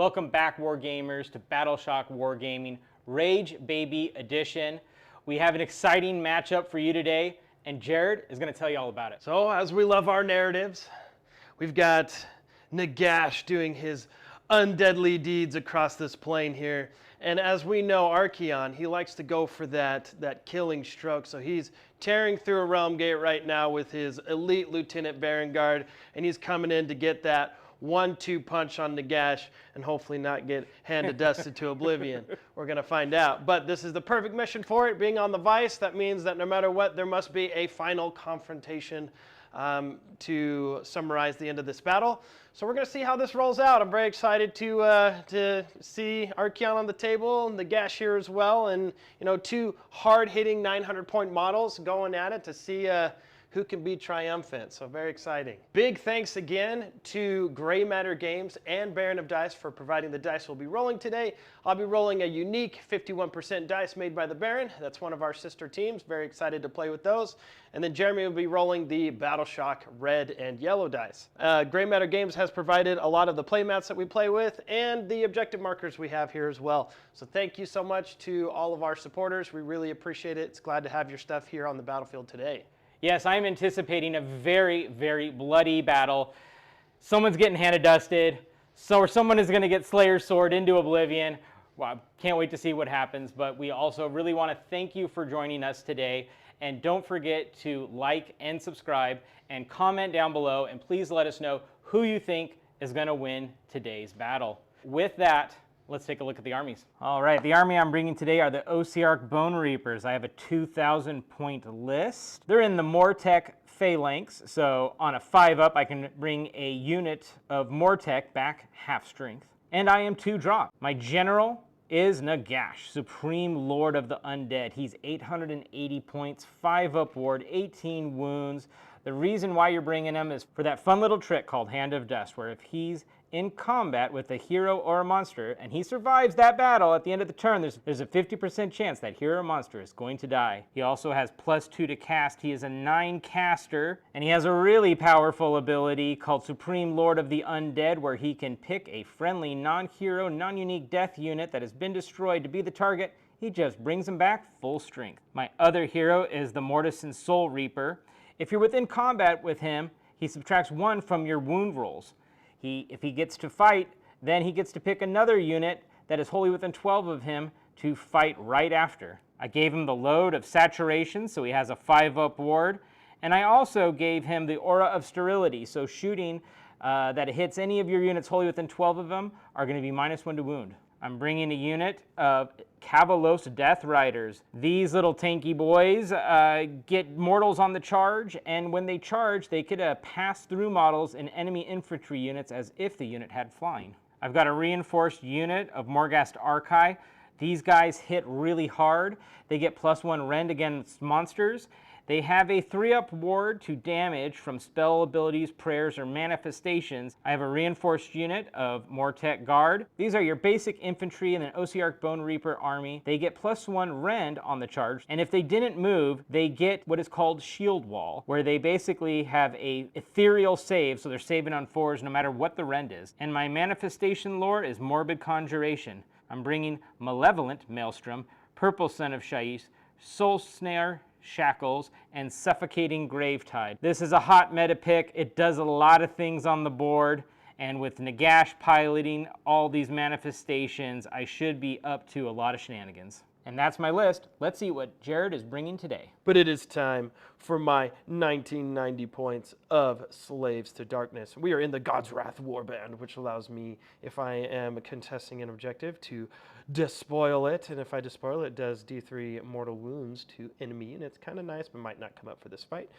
Welcome back, Wargamers, to Battleshock Wargaming Rage Baby Edition. We have an exciting matchup for you today, and Jared is going to tell you all about it. So, as we love our narratives, we've got Nagash doing his undeadly deeds across this plane here. And as we know, Archaon, he likes to go for that killing stroke. So he's tearing through a realm gate right now with his elite Lieutenant Baron Guard, and he's coming in to get that 1-2 punch on Nagash and hopefully not get handed dusted to oblivion. We're going to find out. But this is the perfect mission for it. Being on the Vice, that means that no matter what, there must be a final confrontation to summarize the end of this battle. So we're going to see how this rolls out. I'm very excited to see Archaon on the table, and Nagash here as well, and two hard-hitting 900-point models going at it to see who can be triumphant. So very exciting. Big thanks again to Gray Matter Games and Baron of Dice for providing the dice we'll be rolling today. I'll be rolling a unique 51% dice made by the Baron. That's one of our sister teams. Very excited to play with those. And then Jeremy will be rolling the Battleshock red and yellow dice. Gray Matter Games has provided a lot of the playmats that we play with and the objective markers we have here as well. So thank you so much to all of our supporters. We really appreciate it. It's glad to have your stuff here on the battlefield today. Yes, I'm anticipating a very, very bloody battle. Someone's getting handed dusted, or someone is going to get Slayer's Sword into oblivion. Well, can't wait to see what happens, but we also really want to thank you for joining us today. And don't forget to like and subscribe and comment down below, and please let us know who you think is going to win today's battle. With that, let's take a look at the armies. All right, the army I'm bringing today are the Ossiarch Bonereapers. I have a 2,000 point list. They're in the Mortek phalanx, so on a 5-up, I can bring a unit of Mortek back half strength. And I am 2-drop. My general is Nagash, Supreme Lord of the Undead. He's 880 points, 5-up ward, 18 wounds. The reason why you're bringing him is for that fun little trick called Hand of Dust, where if he's in combat with a hero or a monster, and he survives that battle at the end of the turn, there's a 50% chance that hero or monster is going to die. He also has +2 to cast. He is a 9 caster, and he has a really powerful ability called Supreme Lord of the Undead, where he can pick a friendly, non-hero, non-unique death unit that has been destroyed to be the target. He just brings him back full strength. My other hero is the Mortison Soul Reaper. If you're within combat with him, he subtracts 1 from your wound rolls. If he gets to fight, then he gets to pick another unit that is wholly within 12 of him to fight right after. I gave him the load of saturation, so he has a 5-up ward, and I also gave him the aura of sterility, so shooting that hits any of your units wholly within 12 of them are going to be -1 to wound. I'm bringing a unit of Cavalos Death Riders. These little tanky boys get mortals on the charge, and when they charge, they could pass through models and enemy infantry units as if the unit had flying. I've got a reinforced unit of Morghast Archaon. These guys hit really hard. They get +1 rend against monsters. They have a 3-up ward to damage from spell abilities, prayers, or manifestations. I have a reinforced unit of Mortek Guard. These are your basic infantry in an Ossiarch Bonereaper army. They get +1 rend on the charge, and if they didn't move, they get what is called Shield Wall, where they basically have a ethereal save, so they're saving on 4s no matter what the rend is. And my manifestation lore is Morbid Conjuration. I'm bringing Malevolent Maelstrom, Purple Son of Shais, Soul Snare, Shackles, and Suffocating Gravetide. This is a hot meta pick. It does a lot of things on the board, and with Nagash piloting all these manifestations, I should be up to a lot of shenanigans. And that's my list. Let's see what Jared is bringing today. But it is time for my 1990 points of Slaves to Darkness. We are in the God's Wrath Warband, which allows me, if I am contesting an objective, to despoil it. And if I despoil it, it does D3 mortal wounds to enemy units. Kind of nice, but might not come up for this fight.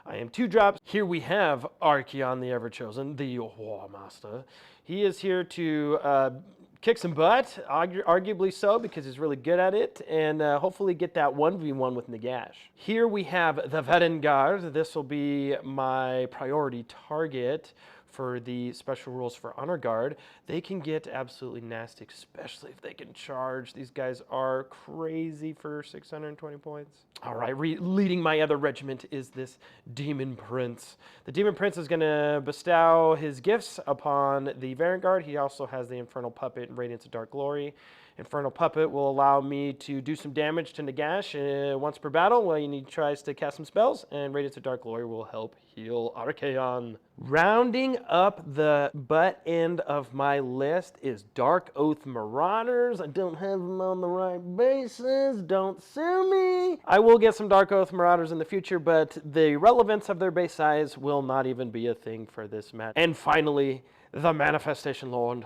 I am 2-drops. Here we have Archaon the Everchosen, the War Master. He is here to kick some butt, arguably so, because he's really good at it, and hopefully get that 1v1 with Nagash. Here we have the Varengard. This will be my priority target for the special rules for Honor Guard, they can get absolutely nasty, especially if they can charge. These guys are crazy for 620 points. All right, leading my other regiment is this Demon Prince. The Demon Prince is going to bestow his gifts upon the Vanguard. He also has the Infernal Puppet and Radiance of Dark Glory. Infernal Puppet will allow me to do some damage to Nagash once per battle when he tries to cast some spells, and Radiance of Dark Glory will help heal Archaon. Rounding up the butt end of my list is Dark Oath Marauders. I don't have them on the right bases. Don't sue me. I will get some Dark Oath Marauders in the future, but the relevance of their base size will not even be a thing for this match. And finally, the Manifestation Lord,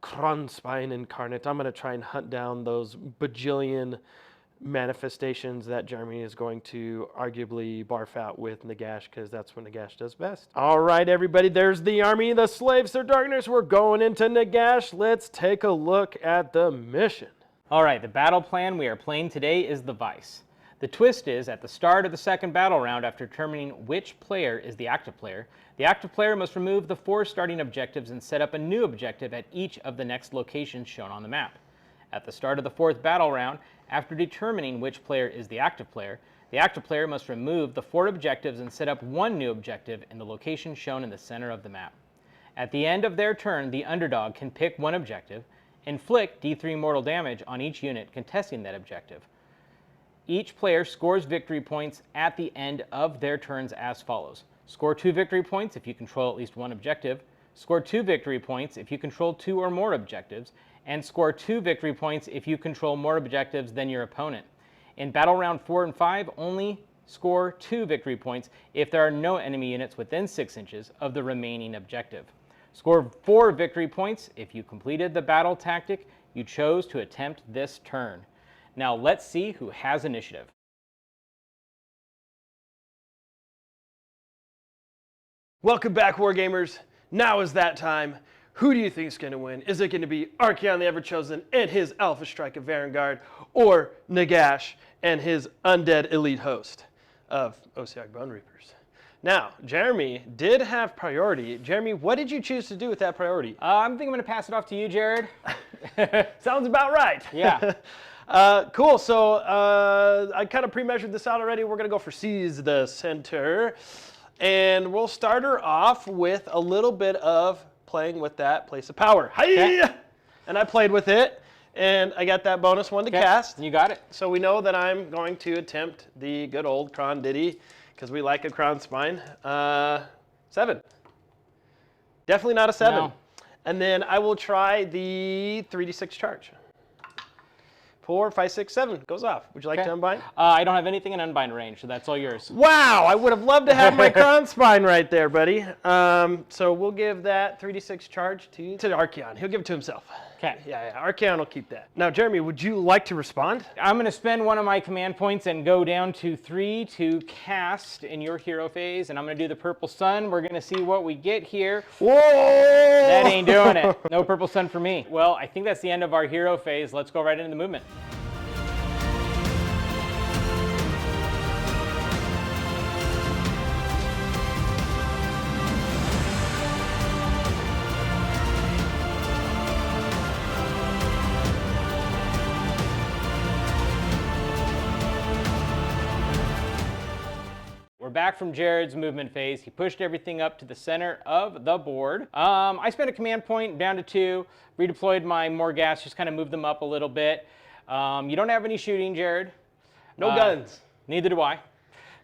Kronspine Incarnate. I'm going to try and hunt down those bajillion manifestations that Jeremy is going to arguably barf out with Nagash, because that's what Nagash does best. All right, everybody, there's the army, the slaves to darkness. We're going into Nagash. Let's take a look at the mission. All right, the battle plan we are playing today is the Vice. The twist is, at the start of the second battle round, after determining which player is the active player must remove the 4 starting objectives and set up a new objective at each of the next locations shown on the map. At the start of the 4th battle round, after determining which player is the active player must remove the 4 objectives and set up 1 new objective in the location shown in the center of the map. At the end of their turn, the underdog can pick 1 objective, inflict D3 mortal damage on each unit contesting that objective. Each player scores victory points at the end of their turns as follows. Score 2 victory points if you control at least 1 objective, score 2 victory points if you control 2 or more objectives, and score 2 victory points if you control more objectives than your opponent. In battle round 4 and 5, only score 2 victory points if there are no enemy units within 6 inches of the remaining objective. Score 4 victory points if you completed the battle tactic you chose to attempt this turn. Now let's see who has initiative. Welcome back, Wargamers. Now is that time. Who do you think is going to win? Is it going to be Archaon the Everchosen and his Alpha Strike of Vanguard, or Nagash and his Undead Elite host of Ossiarch Bonereapers? Now, Jeremy did have priority. Jeremy, what did you choose to do with that priority? I think I'm going to pass it off to you, Jared. Sounds about right. Yeah. Cool. So I kind of pre-measured this out already. We're going to go for Seize the Center. And we'll start her off with a little bit of playing with that Place of Power. Okay. And I played with it, and I got that bonus 1 to cast. You got it. So we know that I'm going to attempt the good old Kron Ditty, because we like a Kron Spine. 7. Definitely not a 7. No. And then I will try the 3d6 charge. 4, 5, 6, 7 goes off. Would you like to unbind? I don't have anything in unbind range, so that's all yours. Wow, I would have loved to have my Kron Spine right there, buddy. So we'll give that 3d6 charge to Archaon. He'll give it to himself. Okay. Yeah, Archaon will keep that. Now, Jeremy, would you like to respond? I'm going to spend 1 of my command points and go down to 3 to cast in your hero phase, and I'm going to do the Purple Sun. We're going to see what we get here. Whoa! That ain't doing it. No Purple Sun for me. Well, I think that's the end of our hero phase. Let's go right into the movement. We're back from Jared's movement phase. He pushed everything up to the center of the board. I spent a command point down to 2, redeployed my Morghast, just kind of moved them up a little bit. You don't have any shooting, Jared. No guns. Neither do I.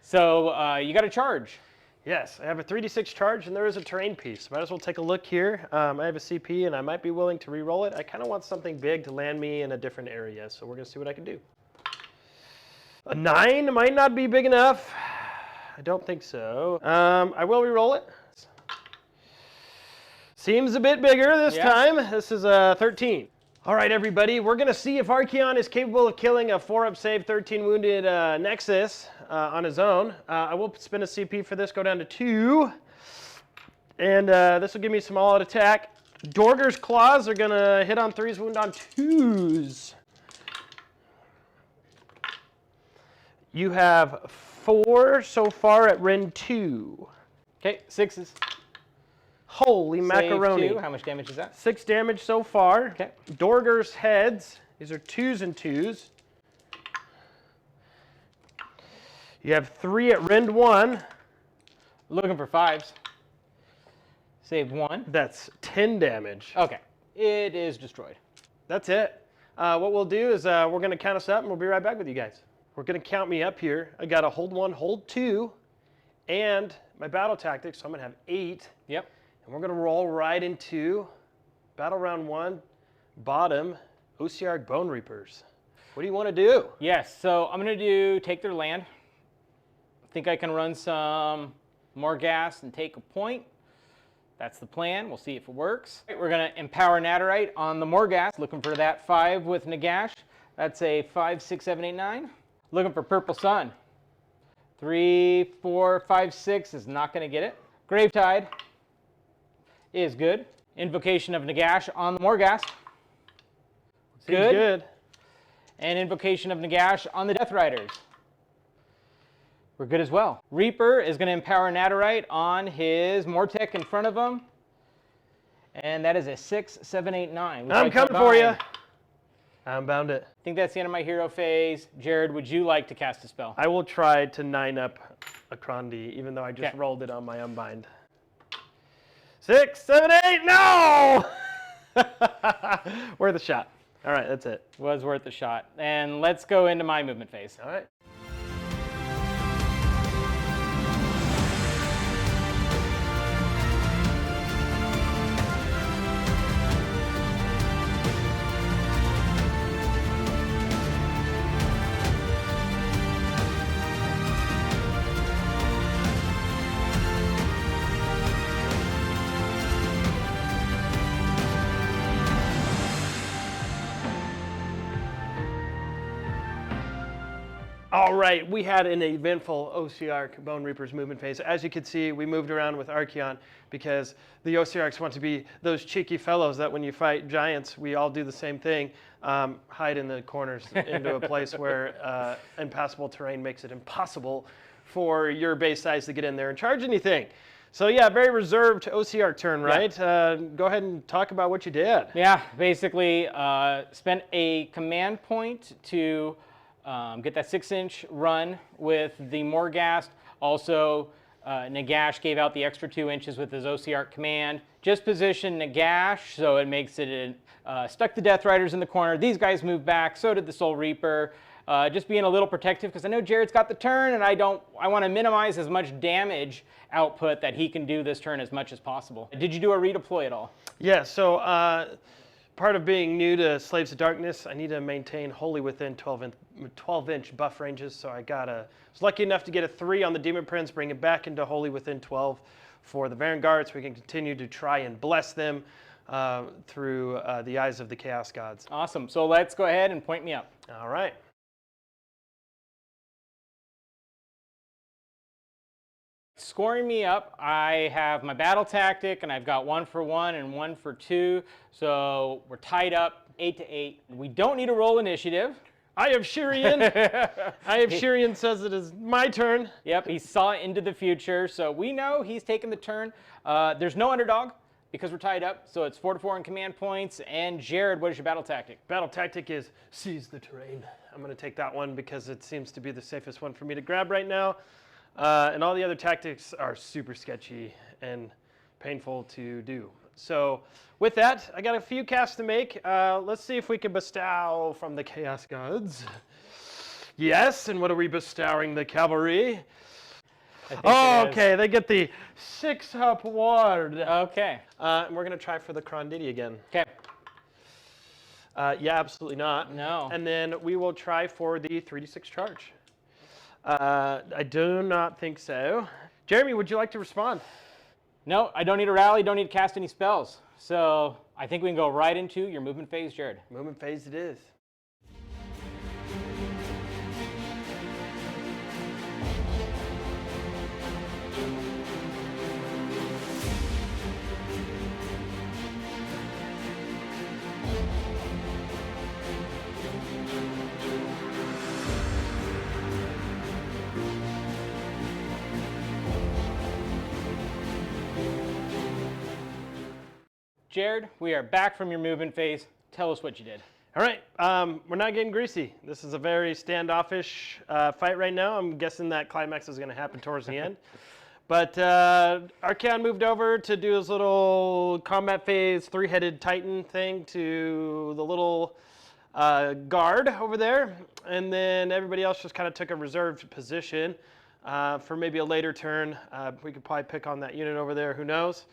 So you got to charge. Yes, I have a 3d6 charge, and there is a terrain piece. Might as well take a look here. I have a CP, and I might be willing to re-roll it. I kind of want something big to land me in a different area, so we're going to see what I can do. A 9 might not be big enough. I don't think so. I will re-roll it. Seems a bit bigger this time. This is a 13. All right, everybody. We're going to see if Archaon is capable of killing a 4-up save, 13 wounded Nexus on his own. I will spend a CP for this, go down to 2. And this will give me some all-out attack. Dorger's Claws are going to hit on 3s, wound on 2s. You have 4 so far at Ren 2. Okay, 6s. Holy Save macaroni. 2. How much damage is that? 6 damage so far. Okay. Dorger's heads. These are 2s and 2s. You have 3 at Rend 1. Looking for 5s. Save 1. That's 10 damage. Okay. It is destroyed. That's it. What we'll do is we're going to count us up and we'll be right back with you guys. We're going to count me up here. I got a hold 1, hold 2, and my battle tactics, so I'm going to have 8. Yep. And we're going to roll right into battle round 1, bottom, Ossiarch Bonereapers. What do you want to do? Yes, so I'm going to do take their land. I think I can run some more gas and take a point. That's the plan. We'll see if it works. We're going to empower Natterite on the Morghast. Looking for that 5 with Nagash. That's a 5, 6, 7, 8, 9. Looking for Purple Sun. 3, 4, 5, 6 is not going to get it. Gravetide is good. Invocation of Nagash on the Morghast. Seems good. And Invocation of Nagash on the Death Riders. We're good as well. Reaper is going to empower Natterite on his Mortek in front of him. And that is a 6, 7, 8, 9. I'm coming for you. I'm bound it. I think that's the end of my hero phase. Jared, would you like to cast a spell? I will try to 9-up a Crondi, even though I just Okay. rolled it on my Unbind. 6, 7, 8, no! Worth a shot. All right, that's it. Was worth a shot. And let's go into my movement phase. All right. All right, we had an eventful Ossiarch Bonereapers movement phase. As you can see, we moved around with Archaon because the Ossiarchs want to be those cheeky fellows that when you fight giants, we all do the same thing, hide in the corners into a place where impassable terrain makes it impossible for your base size to get in there and charge anything. So yeah, very reserved Ossiarch turn, right? Yeah. Go ahead and talk about what you did. Yeah, basically spent a command point to get that 6-inch run with the Morghast. Also, Nagash gave out the extra 2 inches with his Ossiarch command. Just positioned Nagash, so it makes it stuck the Death Riders in the corner. These guys moved back, so did the Soul Reaper. Just being a little protective because I know Jared's got the turn, and I want to minimize as much damage output that he can do this turn as much as possible. Did you do a redeploy at all? Yeah, so part of being new to Slaves of Darkness, I need to maintain wholly within 12-inch buff ranges. So I was lucky enough to get a 3 on the Demon Prince, bring it back into wholly within 12 for the Vanguard, so we can continue to try and bless them through the eyes of the Chaos Gods. Awesome. So let's go ahead and point me up. All right. Scoring me up, I have my battle tactic, and I've got 1 for 1 and 1 for 2. So we're tied up 8 to 8. We don't need to roll initiative. I have Shirian. Shirian says it is my turn. Yep, he saw into the future, so we know he's taking the turn. There's no underdog because we're tied up, so it's 4 to 4 in command points. And Jared, what is your battle tactic? Battle tactic is seize the terrain. I'm going to take that one because it seems to be the safest one for me to grab right now. And all the other tactics are super sketchy and painful to do. So with that, I got a few casts to make. Let's see if we can bestow from the Chaos Gods. Yes, and what are we bestowing the cavalry? Okay, they get the 6-up ward. Okay. And we're going to try for the Kronditi again. Okay. Yeah, absolutely not. No. And then we will try for the 3d6 charge. I do not think so. Jeremy, would you like to respond? No, I don't need to rally, don't need to cast any spells. So I think we can go right into your movement phase, Jared. Movement phase it is. Jared, we are back from your movement phase. Tell us what you did. All right, we're not getting greasy. This is a very standoffish fight right now. I'm guessing that climax is going to happen towards the end. But Archaon moved over to do his little combat phase, three-headed titan thing to the little guard over there. And then everybody else just kind of took a reserved position for maybe a later turn. We could probably pick on that unit over there, who knows.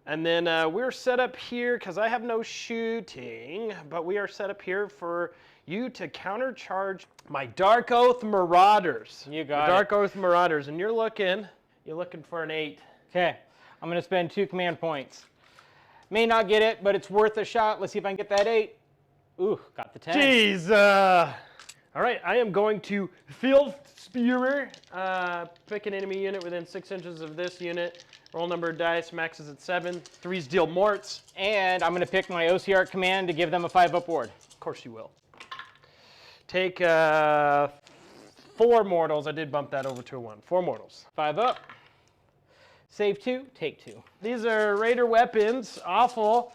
And then we're set up here, because I have no shooting, but we are set up here for you to countercharge my Dark Oath Marauders. You got Dark Oath Marauders, and you're looking for an 8. Okay, I'm going to spend 2 command points. May not get it, but it's worth a shot. Let's see if I can get that 8. Ooh, got the 10. Jeez. All right, I am going to Field Spewer, pick an enemy unit within 6 inches of this unit. Roll number of dice, maxes at 7. 3s deal morts. And I'm going to pick my Ossiarch command to give them a 5-up ward. Of course you will. Take 4 mortals. I did bump that over to a 1. 4 mortals. 5 up. Save 2, take 2. These are Raider weapons. Awful.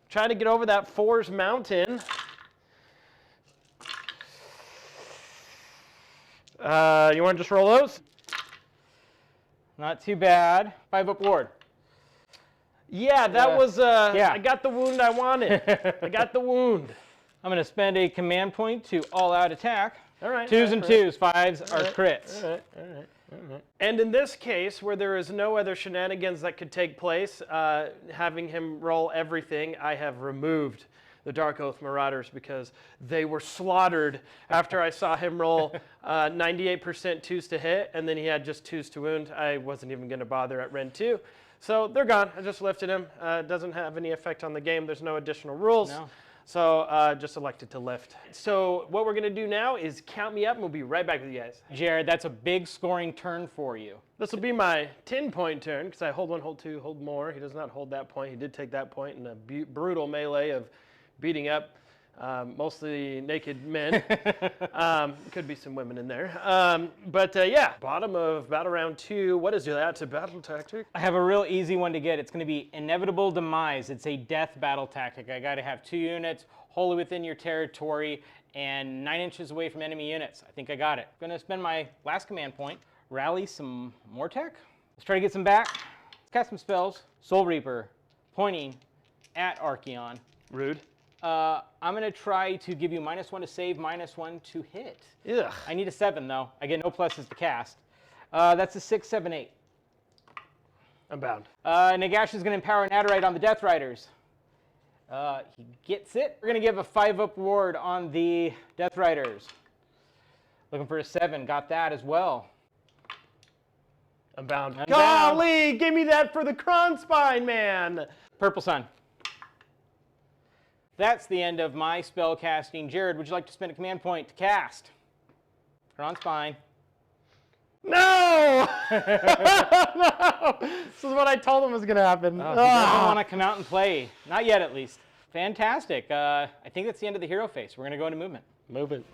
Try to get over that 4's mountain. You want to just roll those? Not too bad. 5-up ward. Yeah, that was, yeah. I got the wound I wanted. I got the wound. I'm going to spend a command point to all-out attack. All right. 2s and 2s, 5s are crits. All right. And in this case, where there is no other shenanigans that could take place, having him roll everything, I have removed the Dark Oath Marauders because they were slaughtered after I saw him roll 98% 2s to hit, and then he had just 2s to wound. I wasn't even going to bother at Ren 2. So they're gone. I just lifted him. It doesn't have any effect on the game. There's no additional rules. No. So just elected to lift. So what we're going to do now is count me up, and we'll be right back with you guys. Jared, that's a big scoring turn for you. This will be my 10-point turn, because I hold 1, hold 2, hold more. He does not hold that point. He did take that point in a brutal melee of beating up mostly naked men. Could be some women in there. But yeah, bottom of battle round 2. What is that to battle tactic? I have a real easy one to get. It's going to be Inevitable Demise. It's a death battle tactic. I got to have 2 units wholly within your territory and 9 inches away from enemy units. I think I got it. I'm going to spend my last command point, rally some more tech. Let's try to get some back. Let's cast some spells. Soul Reaper, pointing at Archaon. Rude. I'm going to try to give you -1 to save, -1 to hit. Ugh. I need a 7, though. I get no pluses to cast. That's a 6, 7, 8. I'm bound. Nagash is going to empower an Adderite on the Death Riders. He gets it. We're going to give a 5-up ward on the Death Riders. Looking for a 7. Got that as well. I'm bound. I'm Golly, give me that for the Kronspine, man. Purple Sun. That's the end of my spell casting. Jared, would you like to spend a command point to cast? Kronspine. No! No! This is what I told him was going to happen. Oh, he doesn't want to come out and play. Not yet, at least. Fantastic. I think that's the end of the hero phase. We're going to go into movement. Movement.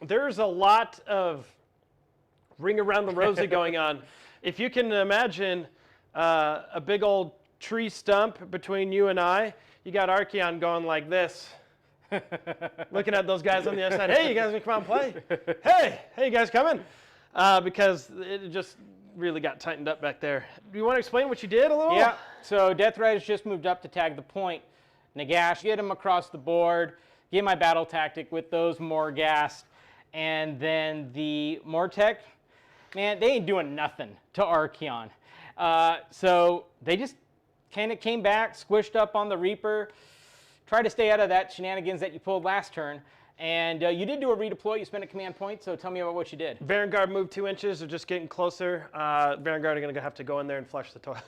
There's a lot of ring around the rosy going on. If you can imagine a big old tree stump between you and I, you got Archaon going like this, looking at those guys on the other side. Hey, you guys gonna come out and play? Hey, you guys coming? Because it just really got tightened up back there. Do you want to explain what you did a little? Yeah, so Death Riders just moved up to tag the point. Nagash, get him across the board, get my battle tactic with those Morghast. And then the Mortec, man, they ain't doing nothing to Archaon. So they just kind of came back, squished up on the Reaper, tried to stay out of that shenanigans that you pulled last turn. And you did do a redeploy. You spent a command point, so tell me about what you did. Vanguard moved 2 inches. They're just getting closer. Vanguard are going to have to go in there and flush the toilet.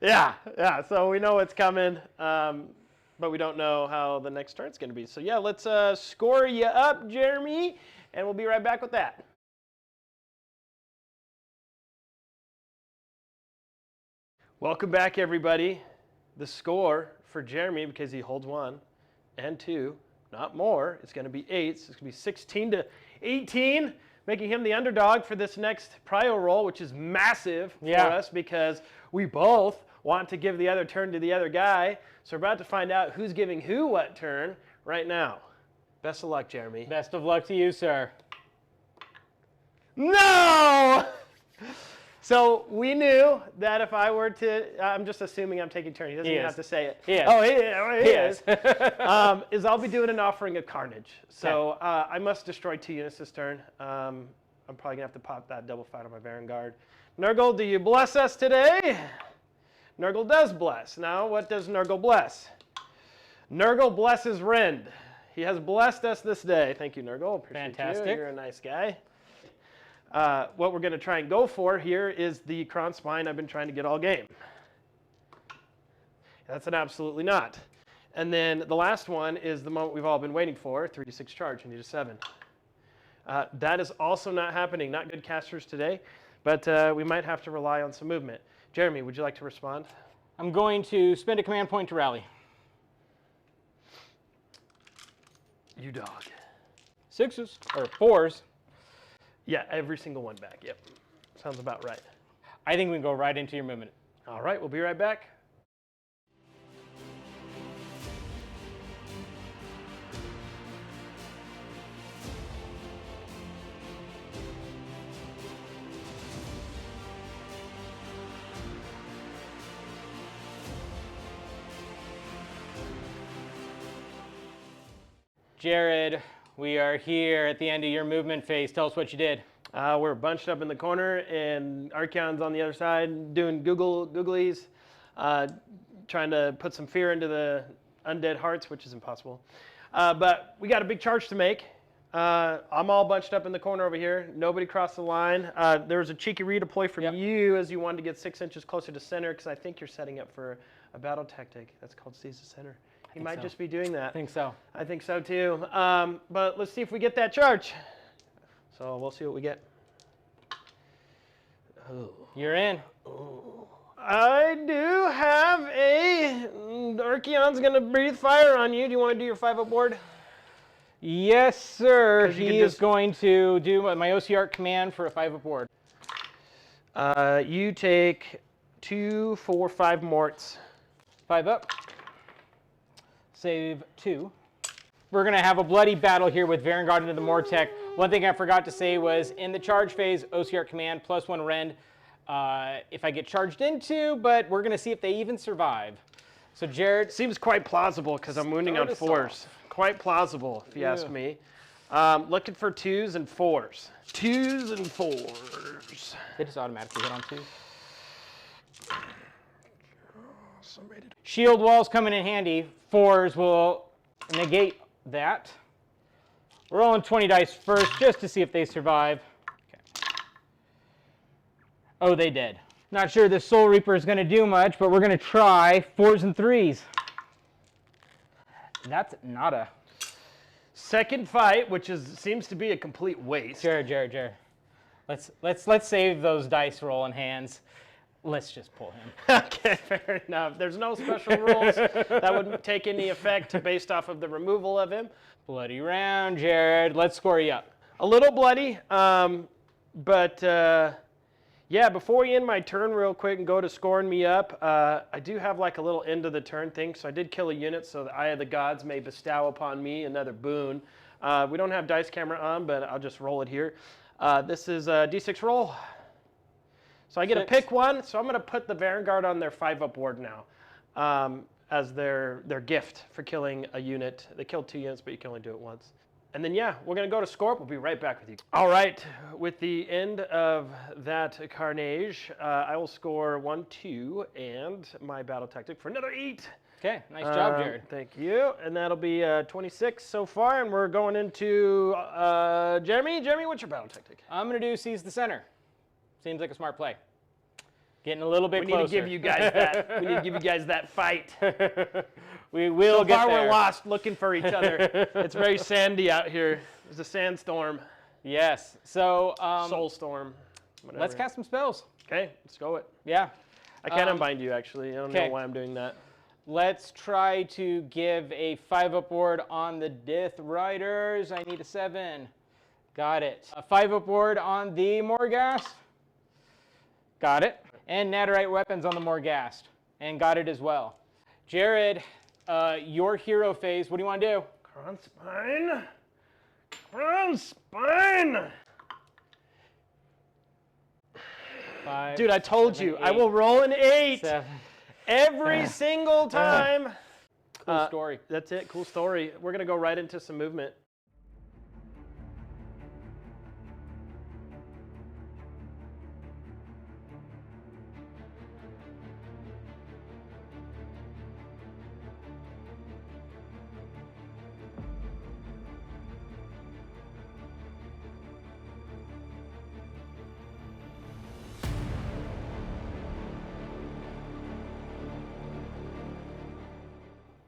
Yeah. So we know what's coming, but we don't know how the next turn's going to be. So yeah, let's score you up, Jeremy, and we'll be right back with that. Welcome back, everybody. The score for Jeremy, because he holds 1 and 2, not more, it's going to be 8. So it's going to be 16-18, making him the underdog for this next prio roll, which is massive for us because we both want to give the other turn to the other guy. So we're about to find out who's giving who what turn right now. Best of luck, Jeremy. Best of luck to you, sir. No! So we knew that if I were to, I'm just assuming I'm taking turn. He doesn't even have to say it. He is. Oh, he is. Is I'll be doing an offering of carnage. So I must destroy 2 units this turn. I'm probably gonna have to pop that double fight on my Vanguard. Nurgle, do you bless us today? Nurgle does bless. Now, what does Nurgle bless? Nurgle blesses Rend. He has blessed us this day. Thank you, Nurgle. Appreciate Fantastic. you. You're a nice guy. What we're going to try and go for here is the Kron Spine I've been trying to get all game. That's an absolutely not. And then the last one is the moment we've all been waiting for, 3d6 charge, you need a 7. That is also not happening. Not good casters today, but we might have to rely on some movement. Jeremy, would you like to respond? I'm going to spend a command point to rally. You dog. 6s, or 4s. Yeah, every single one back. Yep. Sounds about right. I think we can go right into your movement. All right, we'll be right back. Jared, we are here at the end of your movement phase. Tell us what you did. We're bunched up in the corner, and Archaon's on the other side doing googlies, trying to put some fear into the undead hearts, which is impossible. But we got a big charge to make. I'm all bunched up in the corner over here. Nobody crossed the line. There was a cheeky redeploy from you as you wanted to get 6 inches closer to center, because I think you're setting up for a battle tactic. That's called seize the center. He might just be doing that. I think so. I think so too. But let's see if we get that charge. So we'll see what we get. Oh. You're in. Oh. I do have a... Archaon's going to breathe fire on you. Do you want to do your 5-up board? Yes, sir. He is just... going to do my Ossiarch command for a 5-up board. You take 2, 4, 5 morts. 5 up. Save 2. We're going to have a bloody battle here with Vanguard into the Mortec. One thing I forgot to say was in the charge phase, Ossiarch command, +1 rend. If I get charged into, but we're going to see if they even survive. So Jared... Seems quite plausible because I'm wounding on 4s. Quite plausible, if you ask me. Looking for 2s and 4s. 2s and 4s. They just automatically hit on 2s. Shield walls coming in handy. 4s will negate that. We're rolling 20 dice first just to see if they survive. Okay. Oh, they did. Not sure this Soul Reaper is going to do much, but we're going to try 4s and 3s. That's nada. Second fight, which seems to be a complete waste. Jared. Let's save those dice rolling hands. Let's just pull him. Okay, fair enough. There's no special rules that would take any effect based off of the removal of him. Bloody round, Jared. Let's score you up. A little bloody, but yeah, before we end my turn real quick and go to scoring me up, I do have like a little end of the turn thing. So I did kill a unit so the Eye of the Gods may bestow upon me another boon. We don't have dice camera on, but I'll just roll it here. This is a D6 roll. So I get to pick one, so I'm going to put the Vanguard on their 5-up board now as their gift for killing a unit. They killed 2 units, but you can only do it once. And then, yeah, we're going to go to score. We'll be right back with you. All right, with the end of that carnage, I will score 1, 2, and my battle tactic for another 8. Okay, nice job, Jared. Thank you. And that'll be 26 so far, and we're going into Jeremy. Jeremy, what's your battle tactic? I'm going to do seize the center. Seems like a smart play. Getting a little bit We closer. need to give you guys that. We need to give you guys that fight. We will So get far, there. we're lost looking for each other. It's very sandy out here. There's a sandstorm, Yes. So soul storm. Whatever. let's cast some spells. Okay, let's go it. Yeah. I can't unbind you, actually. I don't know okay. why I'm doing that. Let's try to give a 5-up ward on the Death Riders. I need a 7. Got it. A 5-up ward on the Morghast. Got it. And Nadirite weapons on the Morghast. And got it as well. Jared, your hero phase, what do you want to do? Kronspine. Kronspine. 5, Dude, I told 7, you, 8, I will roll an 8 7. every single time. Cool story. That's it. Cool story. We're going to go right into some movement.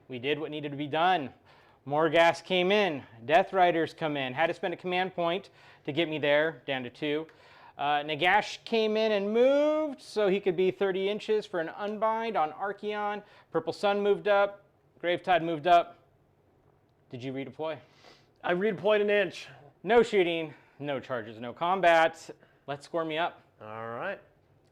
We did what needed to be done. Morghast came in. Death Riders come in. Had to spend a command point to get me there, down to 2. Nagash came in and moved so he could be 30 inches for an unbind on Archaon. Purple Sun moved up. Gravetide moved up. Did you redeploy? I redeployed an inch. No shooting, no charges, no combat. Let's score me up. All right.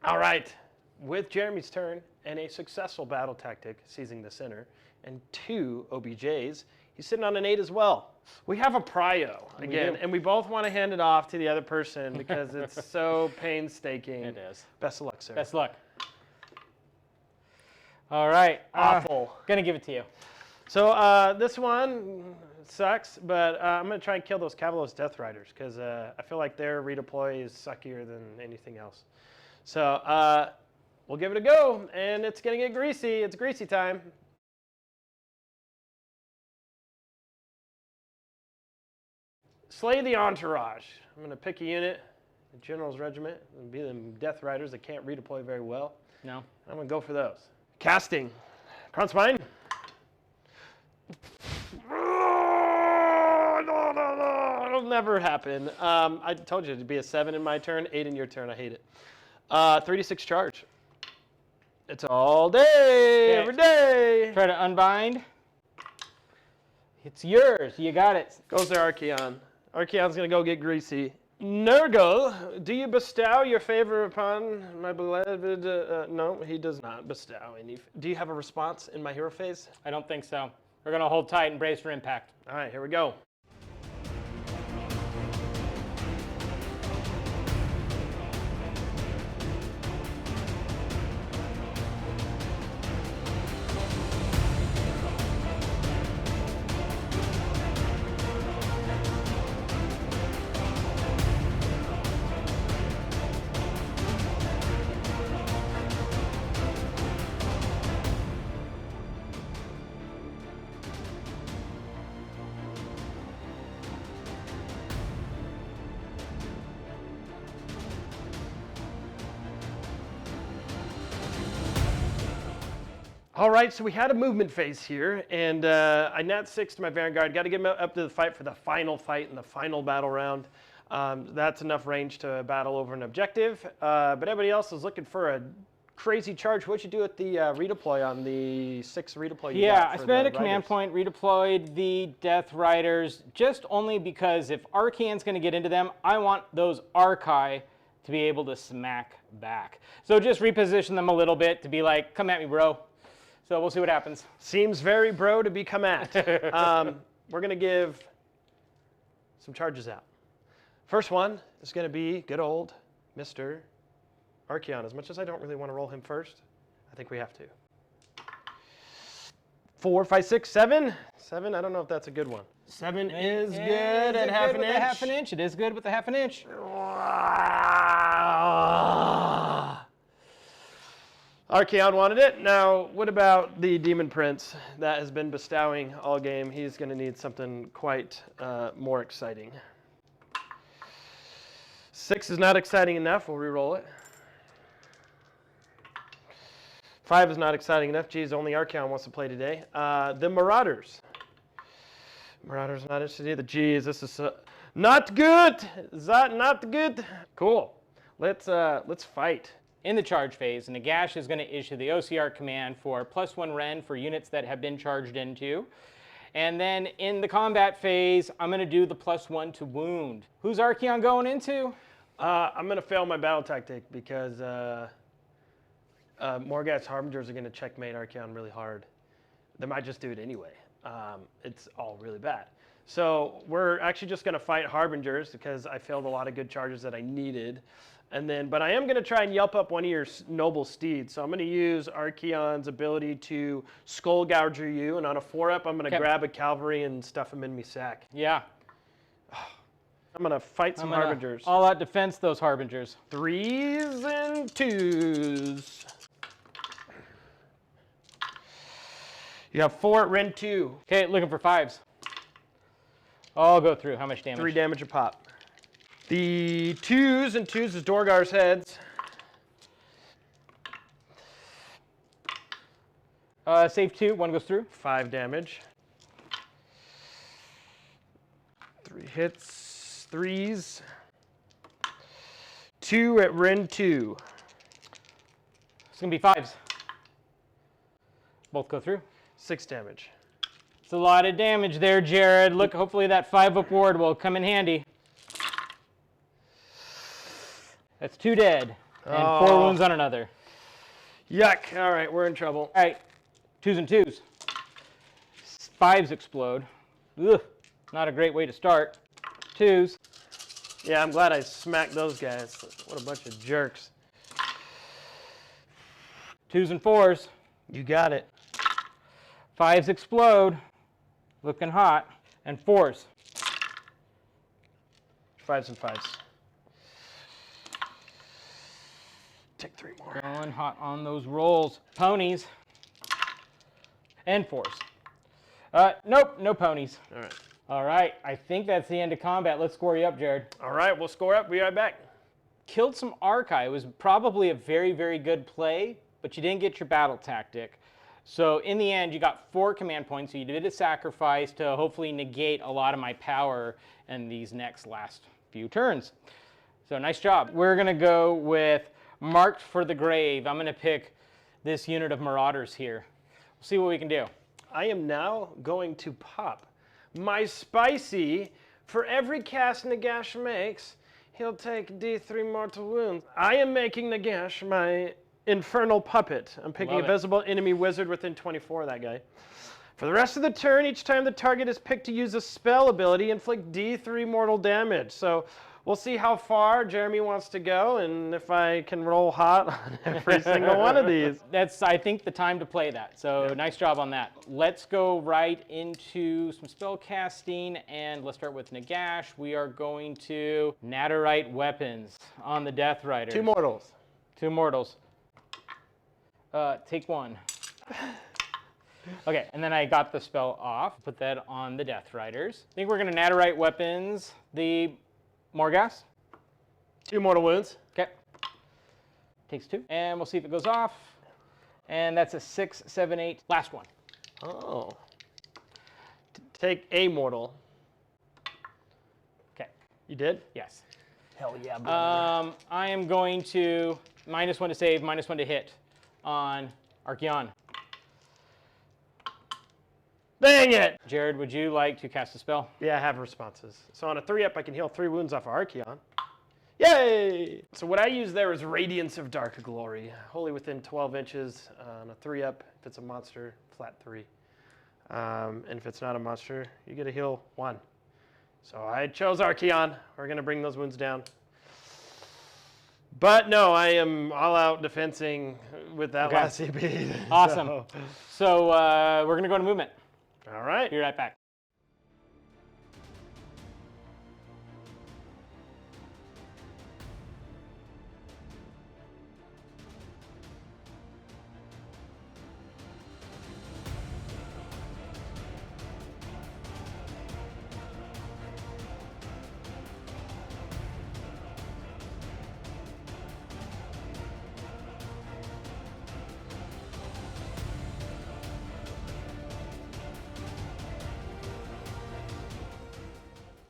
All right. With Jeremy's turn and a successful battle tactic, seizing the center, and 2 OBJs, he's sitting on an 8 as well. We have a prio again, and we both want to hand it off to the other person because it's so painstaking. It is. Best of luck, sir. Best luck. All right. Awful. Gonna give it to you. So this one sucks, but I'm going to try and kill those Cavalos Death Riders because I feel like their redeploy is suckier than anything else. So we'll give it a go, and it's going to get greasy. It's greasy time. Slay the Entourage. I'm going to pick a unit, the General's Regiment. It'll be them Death Riders that can't redeploy very well. No. I'm going to go for those. Casting. Kronspine. No. It'll never happen. I told you it'd be a 7 in my turn, 8 in your turn. I hate it. 3d6 charge. It's all day, every day. Try to unbind. It's yours. You got it. Goes there, Archaon. Archaon's going to go get greasy. Nurgle, do you bestow your favor upon my beloved? No, he does not bestow any. Do you have a response in my hero phase? I don't think so. We're going to hold tight and brace for impact. All right, here we go. All right, so we had a movement phase here, and I nat 6 to my Vanguard. Got to get him up to the fight for the final fight in the final battle round. That's enough range to battle over an objective. But everybody else is looking for a crazy charge. What'd you do at the redeploy on the 6 redeploy you got I for spent the a command Riders? point, redeployed the Death Riders, just only because if Archaon's going to get into them, I want those Archai to be able to smack back. So just reposition them a little bit to be like, come at me, bro. So we'll see what happens. Seems very bro to be come at. We're going to give some charges out. First one is going to be good old Mr. Archaon. As much as I don't really want to roll him first, I think we have to. 4, 5, 6, 7. 7, I don't know if that's a good one. 7 is good at half an inch. Half an inch. It is good with a half an inch. Archaon wanted it. Now, what about the Demon Prince that has been bestowing all game? He's going to need something quite more exciting. 6 is not exciting enough. We'll re-roll it. 5 is not exciting enough. Geez, only Archaon wants to play today. The Marauders. Marauders not interested either. Geez, this is not good. Is that not good? Cool. Let's fight. In the charge phase, Nagash is going to issue the Ossiarch command for +1 Ren for units that have been charged into. And then in the combat phase, I'm going to do the +1 to wound. Who's Archaon going into? I'm going to fail my battle tactic because Morgath's Harbingers are going to checkmate Archaon really hard. They might just do it anyway. It's all really bad. So we're actually just going to fight Harbingers because I failed a lot of good charges that I needed. But I am going to try and yelp up one of your noble steeds. So I'm going to use Archaon's ability to skull gouge you, and on a 4-up, I'm going to grab a cavalry and stuff him in me sack. Yeah. I'm going to fight some Harbingers. All out defense those Harbingers. 3s and 2s. You have 4 at Ren 2. Okay, looking for 5s. I'll go through. How much damage? 3 damage a pop. The 2s and 2s is Dorgar's heads. Save 2, 1 goes through. 5 damage. 3 hits, 3s. 2 at Ren 2. It's going to be 5s. Both go through. 6 damage. It's a lot of damage there, Jared. Look, hopefully that 5-up ward will come in handy. That's 2 dead, and 4 wounds on another. Yuck. All right, we're in trouble. All right, 2s and 2s. 5s explode. Ugh, not a great way to start. 2s. Yeah, I'm glad I smacked those guys. What a bunch of jerks. 2s and 4s. You got it. 5s explode. Looking hot. And 4s. 5s and 5s. Take 3 more. Going hot on those rolls. Ponies. And 4s. Nope, no ponies. All right. All right, I think that's the end of combat. Let's score you up, Jared. All right, we'll score up. Be right back. Killed some Archaon. It was probably a very, very good play, but you didn't get your battle tactic. So in the end, you got 4 command points, so you did a sacrifice to hopefully negate a lot of my power in these last few turns. So nice job. We're going to go with Marked for the Grave. I'm going to pick this unit of Marauders here. We'll see what we can do. I am now going to pop my spicy. For every cast Nagash makes, he'll take D3 mortal wounds. I am making Nagash my infernal puppet. I'm picking Love a it. visible enemy wizard within 24 of that guy. For the rest of the turn, each time the target is picked to use a spell ability, inflict D3 mortal damage. So we'll see how far Jeremy wants to go and if I can roll hot on every single one of these. That's, I think, the time to play that. So nice job on that. Let's go right into some spell casting, and let's start with Nagash. We are going to Natterite Weapons on the Death Rider. 2 mortals. 2 mortals. Take 1. Okay, and then I got the spell off. Put that on the Death Riders. I think we're going to Natterite Weapons the Morghast. 2 mortal wounds. Okay. Takes 2. And we'll see if it goes off. And that's a 6, 7, 8. Last one. Oh. Take a mortal. Okay. You did? Yes. Hell yeah, brother. I am going to -1 to save, -1 to hit on Archaon. Dang it! Jared, would you like to cast a spell? Yeah, I have responses. So on a 3-up, I can heal 3 wounds off of Archaon. Yay! So what I use there is Radiance of Dark Glory. Wholly within 12 inches on a 3-up. If it's a monster, flat 3. And if it's not a monster, you get a heal 1. So I chose Archaon. We're going to bring those wounds down. But no, I am all out defensing with that last CP. Awesome. So we're going to go to movement. All right. Be right back.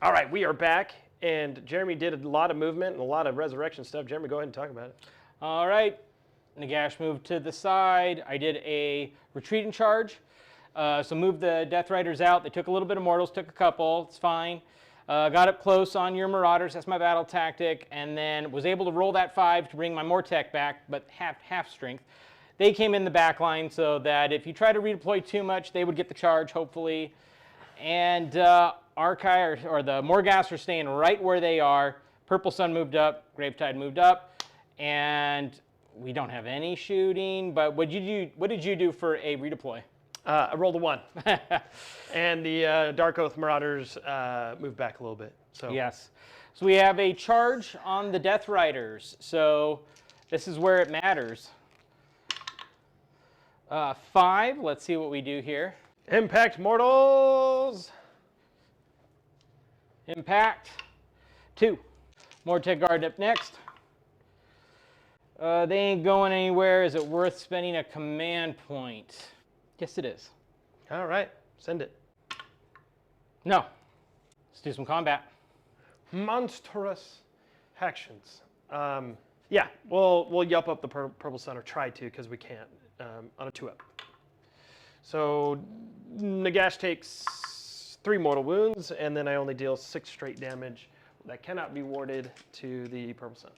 All right, we are back, and Jeremy did a lot of movement and a lot of resurrection stuff. Jeremy, go ahead and talk about it. All right, Nagash moved to the side. I did a retreat and charge. So moved the Death Riders out. They took a little bit of mortals, took a couple. It's fine. Got up close on your Marauders. That's my battle tactic. And then was able to roll that 5 to bring my Mortec back, but half strength. They came in the back line so that if you try to redeploy too much, they would get the charge, hopefully. And Archaon or the Morghast are staying right where they are. Purple Sun moved up. Gravetide moved up. And we don't have any shooting. But what did you do for a redeploy? I rolled a 1. And the Dark Oath Marauders moved back a little bit. So Yes. So we have a charge on the Death Riders. So this is where it matters. 5. Let's see what we do here. Impact Mortals! Impact. 2. Mortec Guard up next. They ain't going anywhere. Is it worth spending a command point? Yes, it is. All right, send it. No. Let's do some combat. Monstrous actions. Yeah, we'll yelp up the Purple Sun, or try to, because we can't, on a 2-up. So Nagash takes 3 mortal wounds, and then I only deal 6 straight damage that cannot be warded to the Purple Sun.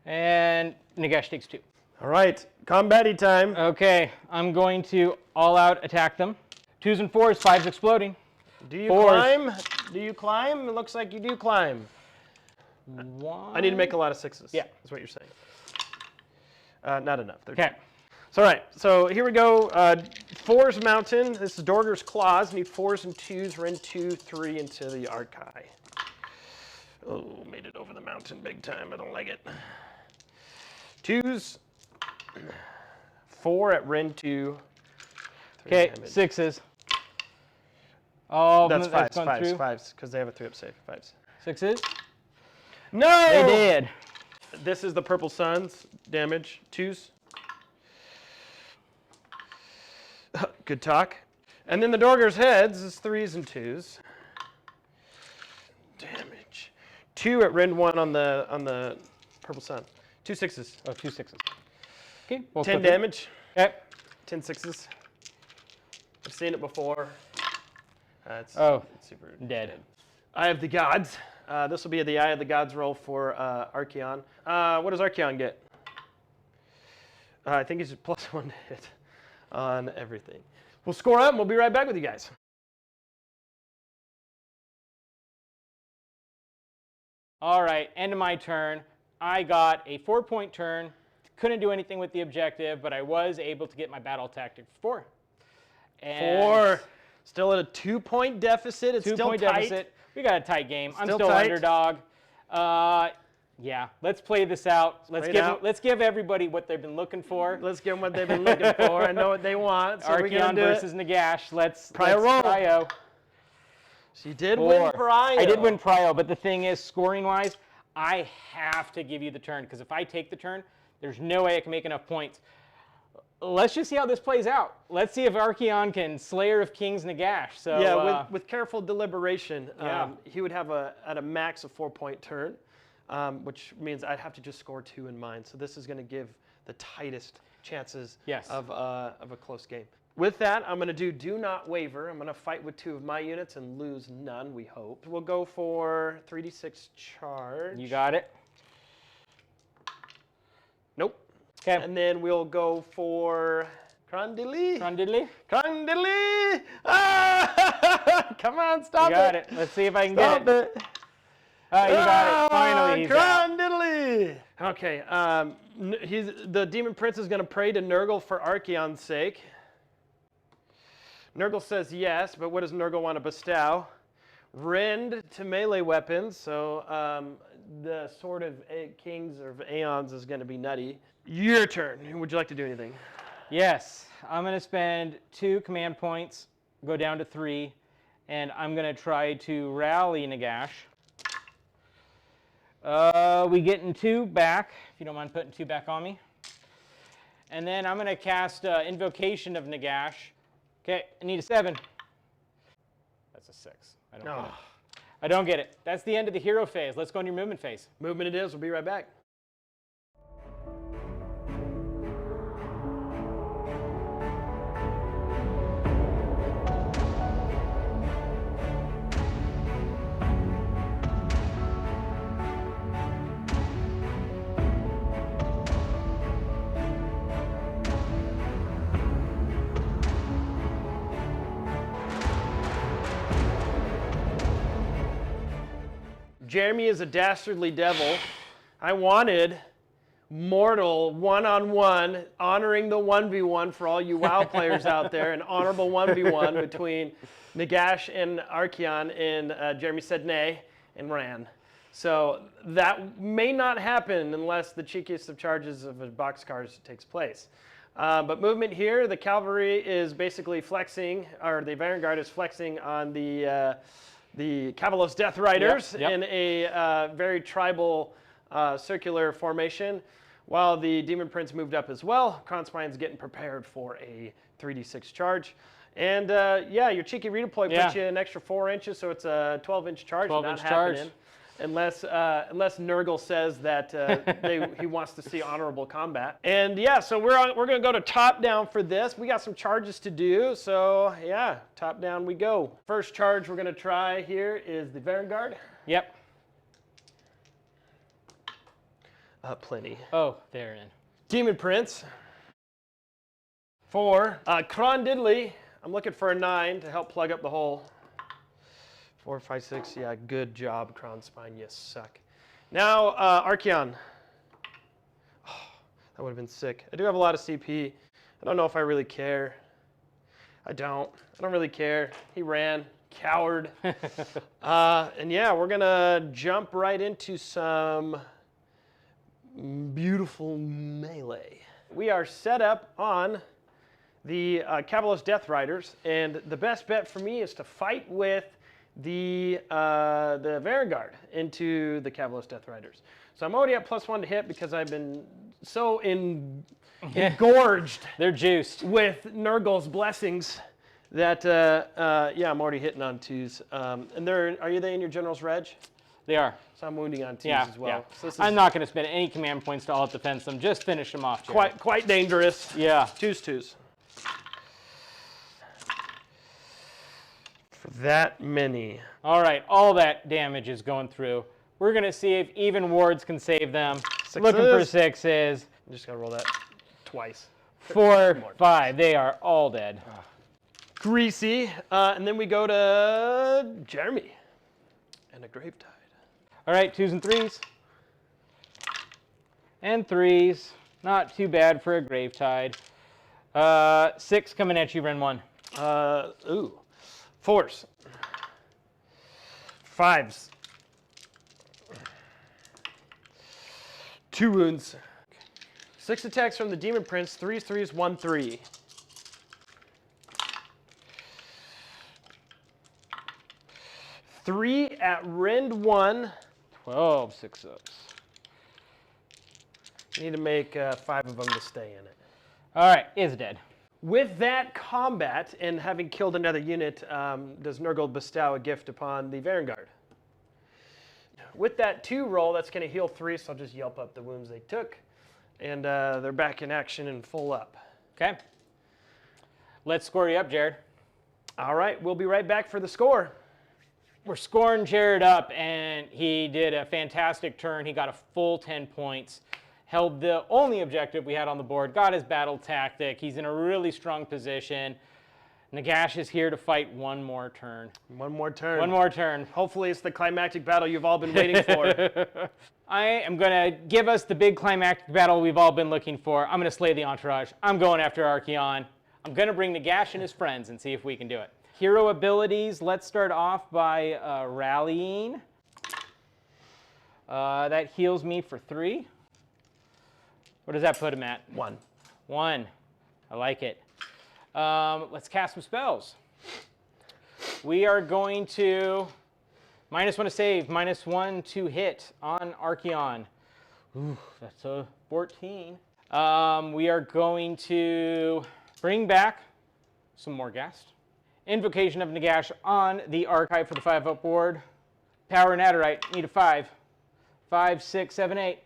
And Nagash takes 2. All right, combat-y time. Okay, I'm going to all-out attack them. 2s and 4s, 5s exploding. Do you 4s. climb? Do you climb? It looks like you do climb. 1. I need to make a lot of 6s. Yeah. That's what you're saying. Not enough. Okay. So, all right, so here we go. 4's Mountain. This is Dorger's Claws. Need 4s and 2s. Rend 2, 3 into the Archaon. Oh, made it over the mountain big time. I don't like it. 2s. 4 at Rend 2. Okay, 6s. Oh, That's 5s, through. because they have a 3-up save. 5s. 6s. No! They did. This is the Purple Sun's damage. 2s. Good talk. And then the Dorger's Heads is 3s and 2s. Damage. 2 at Rend 1 on the Purple Sun. 2 6s. Oh, 2 6s. Okay. 10 damage. Okay. 10 6s. I've seen it before. It's super dead. Eye of the Gods. This will be the Eye of the Gods roll for Archaon. What does Archaon get? I think he's +1 to hit on everything. We'll score up and we'll be right back with you guys. All right, end of my turn. I got a 4-point turn. Couldn't do anything with the objective, but I was able to get my battle tactic 4. And 4. Still at a 2-point deficit. It's still tight. deficit. We got a tight game. I'm still tight. underdog. Yeah, let's play this out. Let's give everybody what they've been looking for. Let's give them what they've been looking for. I know what they want. So we're Archaon gonna do versus Nagash. Let's roll. Prio. She did 4. win Prio. I did win Prio, but the thing is, scoring-wise, I have to give you the turn, because if I take the turn, there's no way I can make enough points. Let's just see how this plays out. Let's see if Archaon can Slayer of Kings Nagash. So yeah, with careful deliberation, Yeah. he would have at a max a 4-point turn, which means I'd have to just score 2 in mine. So this is going to give the tightest chances of a close game. With that, I'm going to do Not Waver. I'm going to fight with 2 of my units and lose none, we hope. We'll go for 3d6 charge. You got it. Nope. Okay. And then we'll go for Crondilly. Crondilly! Ah! Come on, stop You got it. Let's see if I can Stop get it. Oh, you got it. Finally, he's out. Crondilly! Okay, the Demon Prince is going to pray to Nurgle for Archaon's sake. Nurgle says yes, but what does Nurgle want to bestow? Rend to melee weapons, so the Sword of Kings or Aeons is going to be nutty. Your turn. Would you like to do anything? Yes, I'm going to spend 2 command points, go down to 3, and I'm going to try to rally Nagash. We getting 2 back, if you don't mind putting 2 back on me. And then I'm going to cast Invocation of Nagash. Okay, I need a 7. That's a 6. I don't get it. I don't get it. That's the end of the hero phase. Let's go on your movement phase. Movement it is. We'll be right back. Jeremy is a dastardly devil. I wanted mortal one-on-one, honoring the 1v1 for all you WoW players out there, an honorable 1v1 between Nagash and Archaon, and Jeremy said nay and ran. So that may not happen unless the cheekiest of charges of a boxcars takes place. But movement here, the cavalry is basically flexing, or the vanguard is flexing on the Cavalos Death Riders in a very tribal circular formation, while the Demon Prince moved up as well. Kronspine's getting prepared for a 3d6 charge. And yeah, your cheeky redeploy puts you an extra 4 inches, so it's a 12-inch charge. 12-inch not happening. Unless Nurgle says that he wants to see honorable combat. And yeah, so we're going to go to top down for this. We got some charges to do, so yeah, top down we go. First charge we're going to try here is the Vanguard. Yep. Plenty. Oh, they're in. Demon Prince. 4. Kron Diddley. I'm looking for a 9 to help plug up the hole. 4, 5, 6. Yeah, good job, Kronspine. You suck. Now, Archaon. Oh, that would have been sick. I do have a lot of CP. I don't know if I really care. I don't really care. He ran. Coward. And yeah, we're going to jump right into some beautiful melee. We are set up on the Cavalos Death Riders, and the best bet for me is to fight with the Vanguard into the Cavalos Death Riders. So I'm already at +1 to hit because I've been so engorged. They're juiced With Nurgle's blessings that, yeah, I'm already hitting on 2s. And are they in your General's Reg? They are. So I'm wounding on 2s as well. Yeah. So this is I'm not going to spend any command points to alt defense them. Just finish them off, Jared. quite dangerous. Yeah. 2s. For that many. All right, all that damage is going through. We're going to see if even wards can save them. Sixes. Looking for 6s. I'm just going to roll that twice. 4, 5. They are all dead. Greasy. And then we go to Jeremy and a Gravetide. All right, 2s and 3s. And 3s. Not too bad for a Gravetide. 6 coming at you, Ren 1. Ooh. 4s. 5s. 2 wounds. 6 attacks from the Demon Prince. 3s, 3s, 1, 3. 3 at Rend 1. 12 6-ups. Need to make 5 of them to stay in it. All right, is dead. With that combat and having killed another unit, does Nurgle bestow a gift upon the Vanguard? With that 2 roll, that's going to heal 3, so I'll just yelp up the wounds they took. And they're back in action and full up. Okay. Let's score you up, Jared. All right, we'll be right back for the score. We're scoring Jared up, and he did a fantastic turn. He got a full 10 points. Held the only objective we had on the board, got his battle tactic. He's in a really strong position. Nagash is here to fight one more turn. One more turn. One more turn. Hopefully it's the climactic battle you've all been waiting for. I am going to give us the big climactic battle we've all been looking for. I'm going to slay the entourage. I'm going after Archaon. I'm going to bring Nagash and his friends and see if we can do it. Hero abilities, let's start off by rallying. That heals me for 3. What does that put him at? 1. 1. I like it. Let's cast some spells. We are going to -1 to save, -1 to hit on Archaon. Ooh, that's a 14. We are going to bring back some more ghast. Invocation of Nagash on the archive for the 5-up board. Power Natterite. Need a 5. 5, 6, 7, 8.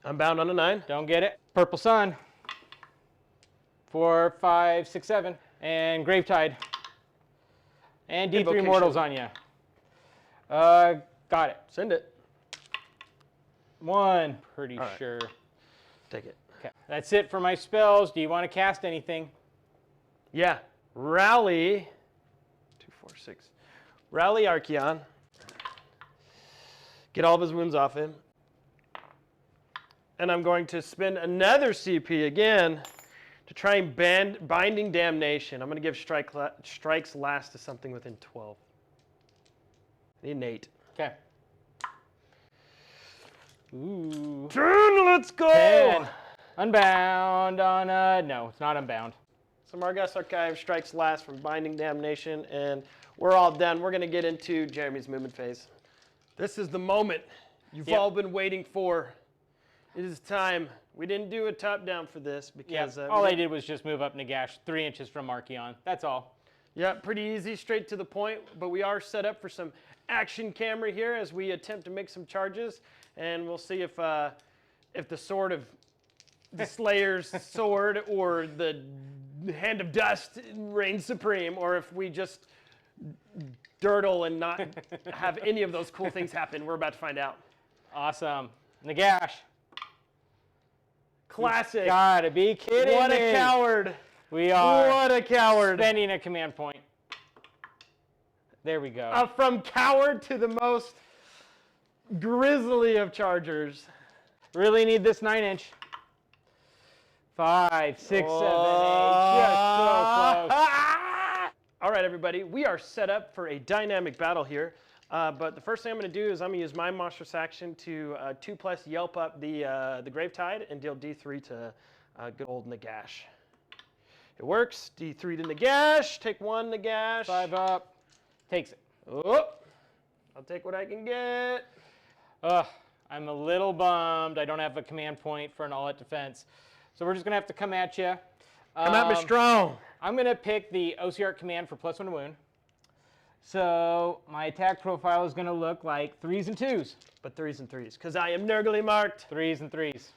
I'm bound on a 9. Don't get it. Purple Sun. 4, 5, 6, 7. And Gravetide. And D3 Invocation. Mortals on you. Got it. Send it. 1. Pretty All right. sure. Take it. Okay. That's it for my spells. Do you want to cast anything? Yeah. Rally. 2, 4, 6. Rally Archaon. Get all of his wounds off him. And I'm going to spend another CP again to try and Binding Damnation. I'm going to give strikes last to something within 12. I need an 8. Okay. Ooh. Turn, let's go! 10. Unbound on no, it's not unbound. So Margas Archive strikes last from Binding Damnation, and we're all done. We're going to get into Jeremy's movement phase. This is the moment you've all been waiting for. It is time. We didn't do a top down for this because all I did was just move up Nagash 3 inches from Archaon. That's all. Yeah, pretty easy, straight to the point. But we are set up for some action camera here as we attempt to make some charges, and we'll see if the sword of the Slayer's sword or the Hand of Dust reigns supreme, or if we just dirtle and not have any of those cool things happen. We're about to find out. Awesome. Nagash. Classic. Gotta be kidding What me. a coward. We are What a coward. spending a command point. There we go. From coward to the most grisly of chargers. Really need this 9-inch. 5, 6, 7, 8. Just so close. All right, everybody. We are set up for a dynamic battle here. But the first thing I'm going to do is I'm going to use my monstrous action to 2+ Yelp up the Gravetide and deal D3 to good old Nagash. It works. D3 to Nagash. Take 1 Nagash. 5 up. Takes it. Oh, I'll take what I can get. I'm a little bummed. I don't have a command point for an all-out defense. So we're just going to have to come at you. Come at me strong. I'm going to pick the Ossiarch command for +1 wound. So my attack profile is going to look like 3s and 2s. But 3s and 3s, because I am nergly marked. 3s and 3s.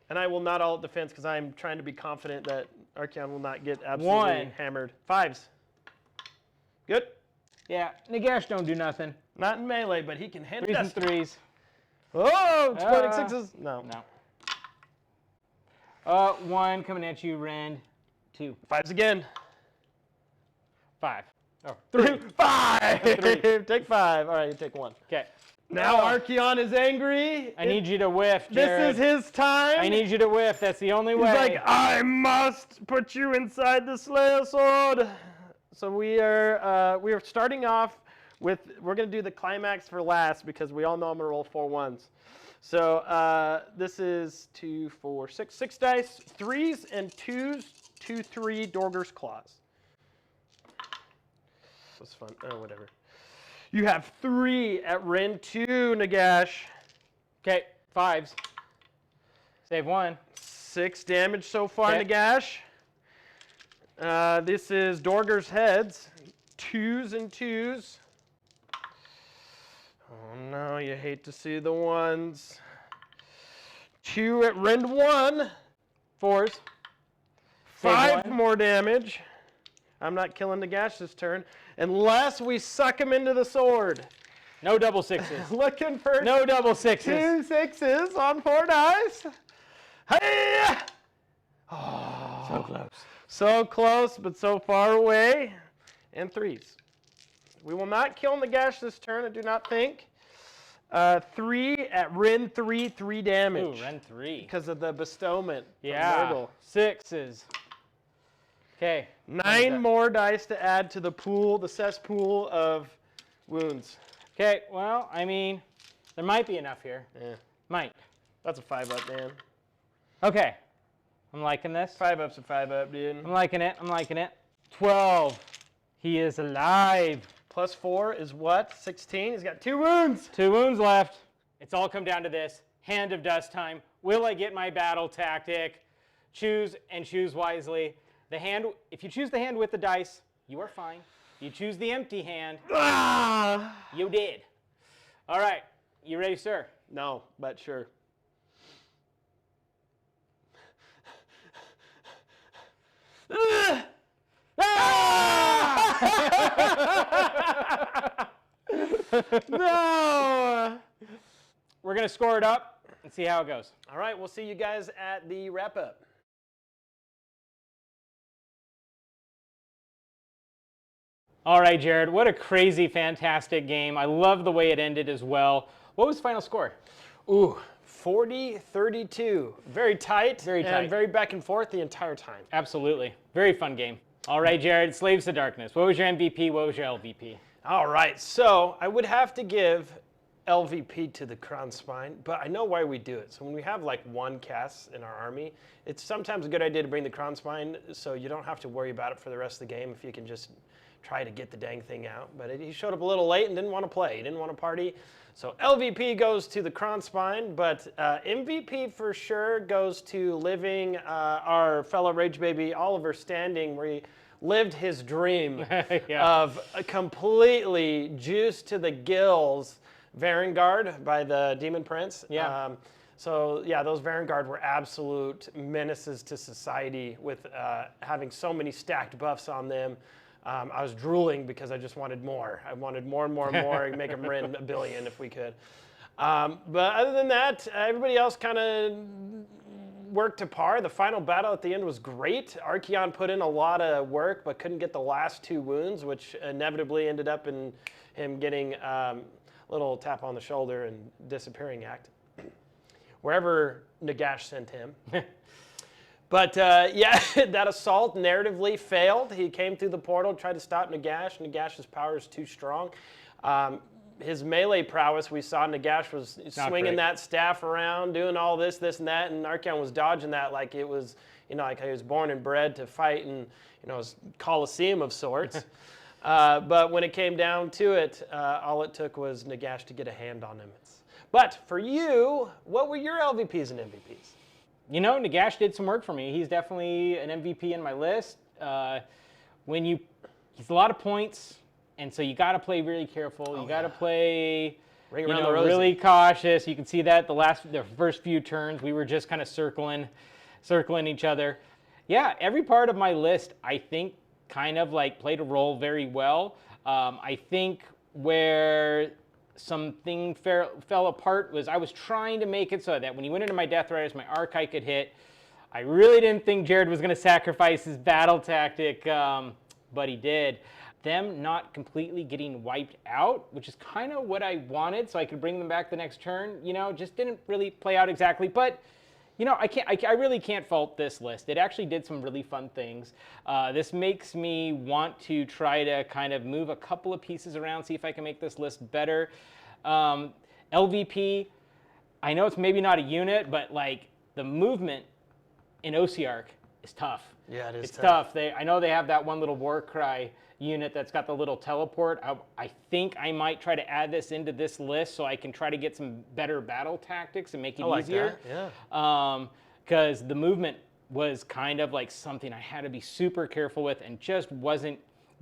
And I will not all defense because I am trying to be confident that Archaon will not get absolutely 1. hammered. 5s. Good. Yeah, Nagash don't do nothing. Not in melee, but he can handle 3s and 3s. Oh, exploding 6s. No. No. 1 coming at you, Rend. 2. 5s again. 5. Oh, 3. 5. 3. Take 5. All right, you take 1. Okay. Now Archaon is angry. I need you to whiff, Jared. This is his time. I need you to whiff. That's the only way. He's like, I must put you inside the Slayer sword. So we are starting off with, we're going to do the climax for last because we all know I'm going to roll 4 1s. So this is 2, 4, 6 dice, 3s and 2s, 2, 3 Dorger's Claws. That's fun. Oh, whatever. You have 3 at Ren 2, Nagash. Okay, 5s. Save 1. 6 damage so far, Okay. Nagash. This is Dorger's Heads. 2s and 2s. Oh no, you hate to see the 1s. 2 at Rend 1. 4s. 5 1. more damage. I'm not killing Nagash this turn unless we suck him into the sword. No double 6s. Looking for No double 6s. 2 6s on 4 dice. Hey! So close. So close, but so far away. And 3s. We will not kill Nagash this turn, I do not think. 3 at Ren 3, 3 damage. Ooh, Ren 3. Because of the bestowment. from Yeah. Nurgle. 6s. Okay. 9 more dice to add to the pool, the cesspool of wounds. Okay, well, I mean, there might be enough here. Yeah. Might. That's a 5-up, man. Okay. I'm liking this. 5-up's a 5-up, dude. I'm liking it. I'm liking it. 12. He is alive. Plus 4 is what? 16? He's got 2 wounds. 2 wounds left. It's all come down to this. Hand of Dust time. Will I get my battle tactic? Choose and choose wisely. The hand, if you choose the hand with the dice, you are fine. You choose the empty hand. Ah! You did. All right. You ready, sir? No, but sure. No! We're going to score it up and see how it goes. All right, we'll see you guys at the wrap-up. All right, Jared, what a crazy, fantastic game. I love the way it ended as well. What was the final score? Ooh, 40-32. Very tight. Very tight. And very back and forth the entire time. Absolutely. Very fun game. All right, Jared, Slaves to Darkness. What was your MVP? What was your LVP? All right, so I would have to give LVP to the Crown Spine, but I know why we do it. So when we have like one cast in our army, it's sometimes a good idea to bring the Crown Spine so you don't have to worry about it for the rest of the game if you can just try to get the dang thing out. But he showed up a little late and didn't want to play. He didn't want to party. So LVP goes to the Crown Spine, but MVP for sure goes to living our fellow Rage Baby Oliver Standing, where he lived his dream of a completely juiced to the gills Varangard by the Demon Prince. Yeah. So yeah, those Varangard were absolute menaces to society with having so many stacked buffs on them. I was drooling because I just wanted more. I wanted more and more and more, and make them win $1 billion if we could. But other than that, everybody else kind of worked to par. The final battle at the end was great. Archaon put in a lot of work, but couldn't get the last 2 wounds, which inevitably ended up in him getting a little tap on the shoulder and disappearing act, wherever Nagash sent him. But yeah, that assault narratively failed. He came through the portal, tried to stop Nagash. Nagash's power is too strong. His melee prowess, we saw Nagash was swinging that staff around, doing all this, and that, and Archaon was dodging that like it was, like he was born and bred to fight in, his Colosseum of sorts. But when it came down to it, all it took was Nagash to get a hand on him. But for you, what were your LVPs and MVPs? Nagash did some work for me. He's definitely an MVP in my list. He's a lot of points, and so you got to play really careful. You got to play really cautious. You can see that the first few turns, we were just kind of circling each other. Yeah, every part of my list, I think, kind of like played a role very well. I think where something fell apart was I was trying to make it so that when he went into my Death Riders, my Archaon could hit. I really didn't think Jared was going to sacrifice his battle tactic, but he did. Them not completely getting wiped out, which is kind of what I wanted, so I could bring them back the next turn, just didn't really play out exactly. But I really can't fault this list. It actually did some really fun things. This makes me want to try to kind of move a couple of pieces around, see if I can make this list better. LVP, I know it's maybe not a unit, but like the movement in Ossiarch is tough. Yeah, it is tough. I know they have that one little war cry unit that's got the little teleport. I think I might try to add this into this list so I can try to get some better battle tactics and make it easier. Yeah. Because the movement was kind of like something I had to be super careful with and just wasn't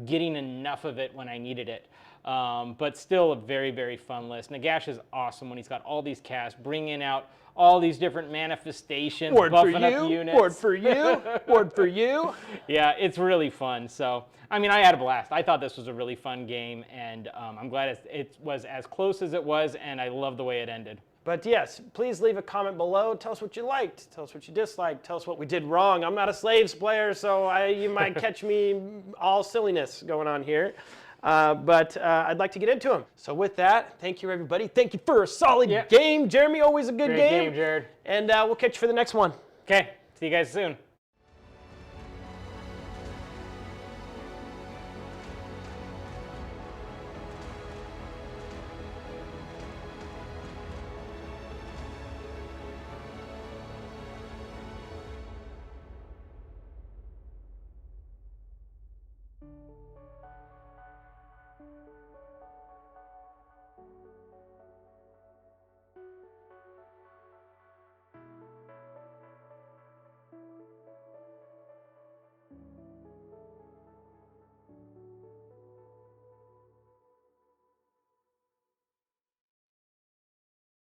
getting enough of it when I needed it. But still a very, very fun list. Nagash is awesome when he's got all these casts, bringing out all these different manifestations, buffing up units. Ward for you, ward for you. Yeah, it's really fun. So, I had a blast. I thought this was a really fun game, and I'm glad it was as close as it was, and I love the way it ended. But yes, please leave a comment below. Tell us what you liked. Tell us what you disliked. Tell us what we did wrong. I'm not a Slaves player, so you might catch me all silliness going on here. But I'd like to get into them. So with that, thank you, everybody. Thank you for a solid game. Jeremy, always a good Great game. game, Jared. And we'll catch you for the next one. Okay, see you guys soon.